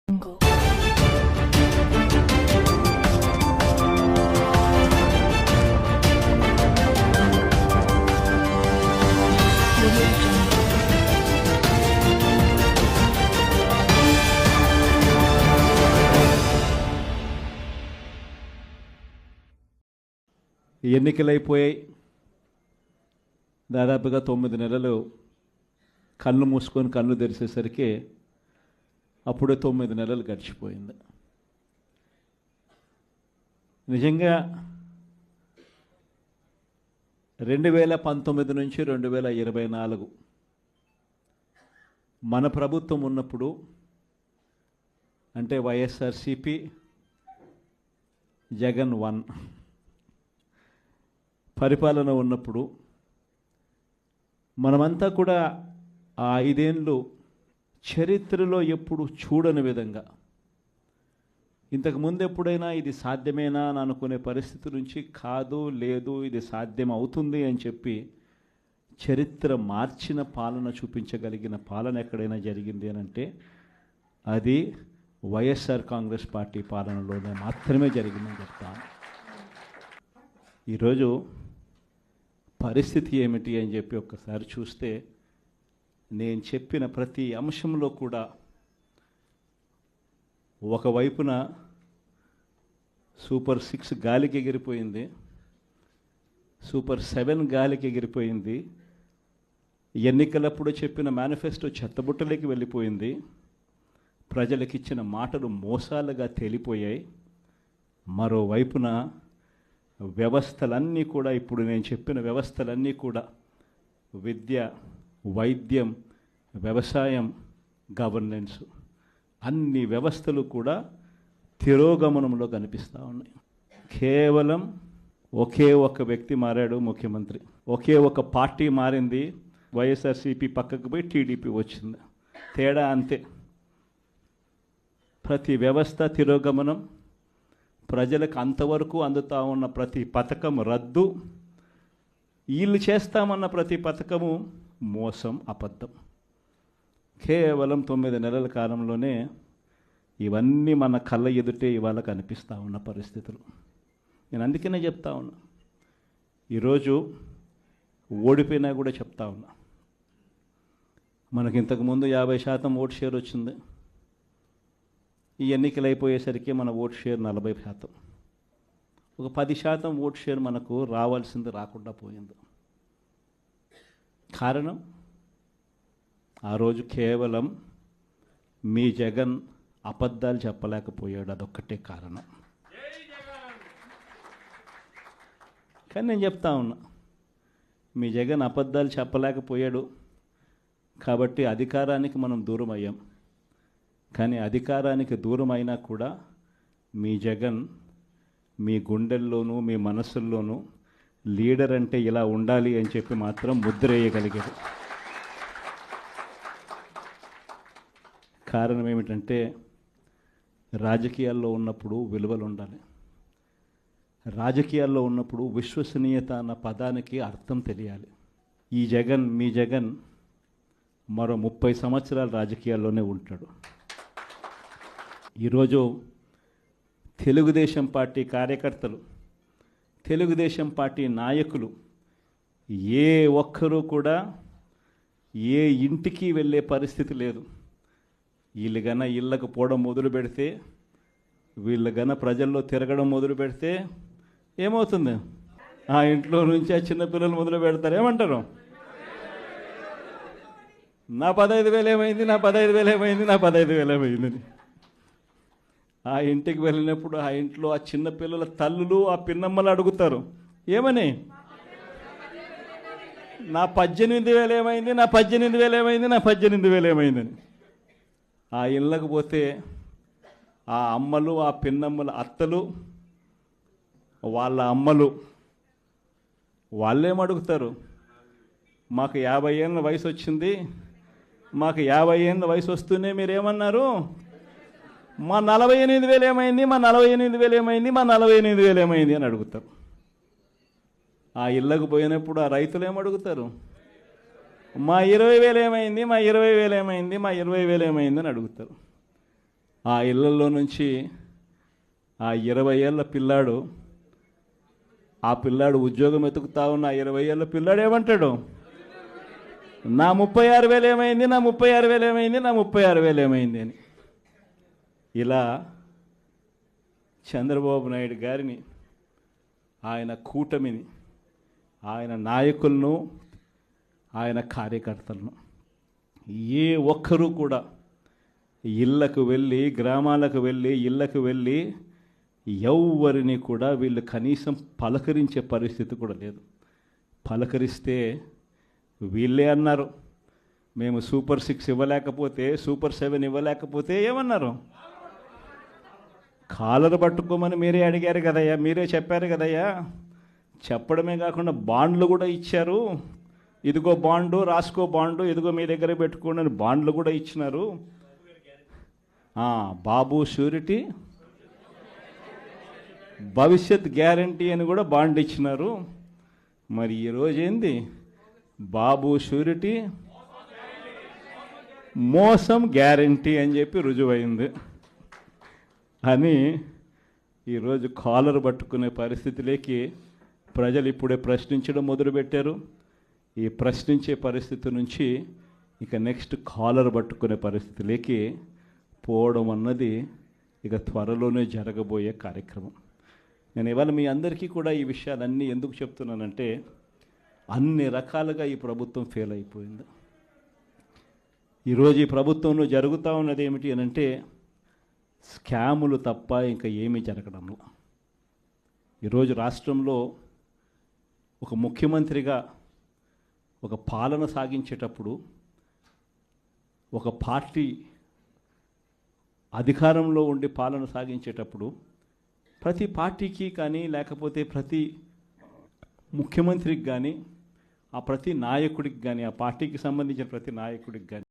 ఎన్నికలైపోయాయి. దాదాపుగా 9 నెలలు కళ్ళు మూసుకొని కళ్ళు తెరిచేసరికి అప్పుడే 9 నెలలు గడిచిపోయింది. నిజంగా 2019 నుంచి 2024 మన ప్రభుత్వం ఉన్నప్పుడు, అంటే వైఎస్ఆర్సిపి జగన్ 1 పరిపాలన ఉన్నప్పుడు మనమంతా కూడా ఆ 5 ఏళ్ళు చరిత్రలో ఎప్పుడు చూడని విధంగా, ఇంతకుముందు ఎప్పుడైనా ఇది సాధ్యమేనా అని అనుకునే పరిస్థితి నుంచి కాదు, లేదు, ఇది సాధ్యం అవుతుంది అని చెప్పి చరిత్ర మార్చిన పాలన చూపించగలిగిన పాలన ఎక్కడైనా జరిగింది అని అంటే అది వైఎస్ఆర్ కాంగ్రెస్ పార్టీ పాలనలోనే మాత్రమే జరిగిందని చెప్తాను. ఈరోజు పరిస్థితి ఏమిటి అని చెప్పి ఒక్కసారి చూస్తే, నేను చెప్పిన ప్రతి అంశంలో కూడా ఒకవైపున సూపర్ 6 గాలికి ఎగిరిపోయింది, సూపర్ 7 గాలికి ఎగిరిపోయింది, ఎన్నికలప్పుడు చెప్పిన మేనిఫెస్టో చెత్తబుట్టలోకి వెళ్ళిపోయింది, ప్రజలకు ఇచ్చిన మాటలు మోసాలుగా తేలిపోయాయి. మరోవైపున వ్యవస్థలన్నీ కూడా, ఇప్పుడు నేను చెప్పిన వ్యవస్థలన్నీ కూడా విద్య, వైద్యం, వ్యవసాయం, గవర్నెన్స్, అన్ని వ్యవస్థలు కూడా తిరోగమనంలో కనిపిస్తూ ఉన్నాయి. కేవలం ఒకే ఒక్క వ్యక్తి మారాడు ముఖ్యమంత్రి, ఒకే ఒక పార్టీ మారింది, వైఎస్ఆర్సీపీ పక్కకు పోయి టీడీపీ వచ్చింది. తేడా అంతే. ప్రతి వ్యవస్థ తిరోగమనం, ప్రజలకు అంతవరకు అందుతూ ఉన్న ప్రతి పథకం రద్దు, వీళ్ళు చేస్తామన్న ప్రతి పథకము మోసం, అబద్ధం. కేవలం 9 నెలల కాలంలోనే ఇవన్నీ మన కళ్ళ ఎదుటే ఇవాళ కనిపిస్తూ ఉన్న పరిస్థితులు. నేను అందుకనే చెప్తా ఉన్నా, ఈరోజు ఓడిపోయినా కూడా చెప్తా ఉన్నా, మనకి ఇంతకుముందు 50% ఓటు షేర్ వచ్చింది. ఈ ఎన్నికలు అయిపోయేసరికి మన ఓటు షేర్ 40%. ఒక 10% ఓటు షేర్ మనకు రావాల్సింది రాకుండా పోయింది. కారణం, ఆ రోజు కేవలం మీ జగన్ అబద్ధాలు చెప్పలేకపోయాడు, అదొక్కటే కారణం. కానీ నేను చెప్తా ఉన్నా, మీ జగన్ అబద్ధాలు చెప్పలేకపోయాడు కాబట్టి అధికారానికి మనం దూరం అయ్యాం. కానీ అధికారానికి దూరం అయినా కూడా మీ జగన్ మీ గుండెల్లోనూ మీ మనసుల్లోనూ లీడర్ అంటే ఇలా ఉండాలి అని చెప్పి మాత్రం ముద్ర వేయగలిగాడు. కారణం ఏమిటంటే, రాజకీయాల్లో ఉన్నప్పుడు విలువలు ఉండాలి, రాజకీయాల్లో ఉన్నప్పుడు విశ్వసనీయత అన్న పదానికి అర్థం తెలియాలి. ఈ జగన్, మీ జగన్ మరో 30 సంవత్సరాలు రాజకీయాల్లోనే ఉంటాడు. ఈరోజు తెలుగుదేశం పార్టీ కార్యకర్తలు, తెలుగుదేశం పార్టీ నాయకులు ఏ ఒక్కరూ కూడా ఏ ఇంటికి వెళ్ళే పరిస్థితి లేదు. వీళ్ళు గన ఇళ్ళకు పోవడం మొదలు పెడితే, వీళ్ళు గన ప్రజల్లో తిరగడం మొదలు పెడితే ఏమవుతుంది? ఆ ఇంట్లో నుంచి ఆ చిన్నపిల్లలు మొదలు పెడతారు. ఏమంటారు? నా 15,000 ఏమైంది, నా 15,000 ఏమైంది, నా 15,000 ఏమైందని. ఆ ఇంటికి వెళ్ళినప్పుడు ఆ ఇంట్లో ఆ చిన్నపిల్లల తల్లులు, ఆ పిన్నమ్మలు అడుగుతారు, ఏమని? నా 18,000 ఏమైంది, నా 18,000 ఏమైంది, నా 18,000 ఏమైందని. ఆ ఇళ్ళకు పోతే ఆ అమ్మలు, ఆ పిన్నమ్మల అత్తలు, వాళ్ళ అమ్మలు వాళ్ళేమడుగుతారు? మాకు 50 ఏళ్ళ వయసు వచ్చింది, మాకు 50 ఏళ్ళ వయసు వస్తూనే మీరేమన్నారు? మా 48,000 ఏమైంది, మా 48,000 ఏమైంది, మా 48,000 ఏమైంది అని అడుగుతారు. ఆ ఇళ్ళకు పోయినప్పుడు ఆ రైతులు ఏమడుగుతారు? మా 20,000 ఏమైంది, మా 20,000 ఏమైంది, మా 20,000 ఏమైంది అని అడుగుతారు. ఆ ఇళ్లలో నుంచి ఆ 20 ఏళ్ళ పిల్లాడు ఉద్యోగం వెతుకుతా ఉన్న ఆ 20 ఏళ్ళ పిల్లాడు ఏమంటాడు? నా 36,000 ఏమైంది, నా 36,000 ఏమైంది, నా 36,000 ఏమైంది అని. ఇలా చంద్రబాబు నాయుడు గారిని, ఆయన కూటమిని, ఆయన నాయకులను, ఆయన కార్యకర్తలను ఏ ఒక్కరూ కూడా ఇళ్లకు వెళ్ళి, గ్రామాలకు వెళ్ళి, ఇళ్లకు వెళ్ళి ఎవరిని కూడా వీళ్ళు కనీసం పలకరించే పరిస్థితి కూడా లేదు. పలకరిస్తే వీళ్ళే అన్నారు, మేము సూపర్ 6 ఇవ్వలేకపోతే, సూపర్ 7 ఇవ్వలేకపోతే ఏమన్నారు? కాలర్ పట్టుకోమని మీరే అడిగారు కదయ్యా, మీరే చెప్పారు కదయ్యా. చెప్పడమే కాకుండా బాండ్లు కూడా ఇచ్చారు. ఇదిగో బాండు, రాసుకో బాండు, ఇదిగో మీ దగ్గర పెట్టుకోండి అని బాండ్లు కూడా ఇచ్చినారు. బాబు షూరిటీ, భవిష్యత్ గ్యారంటీ అని కూడా బాండ్ ఇచ్చినారు. మరి ఈరోజు ఏంది? బాబు షూరిటీ, మోసం గ్యారంటీ అని చెప్పి రుజువైంది అని ఈరోజు కాలర్ పట్టుకునే పరిస్థితిలోకి ప్రజలు ఇప్పుడే ప్రశ్నించడం మొదలుపెట్టారు. ఈ ప్రశ్నించే పరిస్థితి నుంచి ఇక నెక్స్ట్ కాలర్ పట్టుకునే పరిస్థితిలోకి పోవడం అన్నది ఇక త్వరలోనే జరగబోయే కార్యక్రమం. నేను ఇవాళ మీ అందరికీ కూడా ఈ విషయాలన్నీ ఎందుకు చెప్తున్నానంటే, అన్ని రకాలుగా ఈ ప్రభుత్వం ఫెయిల్ అయిపోయింది. ఈరోజు ఈ ప్రభుత్వంలో జరుగుతూ ఉన్నది ఏమిటి అని అంటే, స్కాములు తప్ప ఇంకా ఏమీ జరగడంలో. ఈరోజు రాష్ట్రంలో ఒక ముఖ్యమంత్రిగా ఒక పాలన సాగించేటప్పుడు, ఒక పార్టీ అధికారంలో ఉండి పాలన సాగించేటప్పుడు ప్రతి పార్టీకి కానీ, లేకపోతే ప్రతి ముఖ్యమంత్రికి కానీ, ఆ ప్రతి నాయకుడికి కానీ, ఆ పార్టీకి సంబంధించిన ప్రతి నాయకుడికి కానీ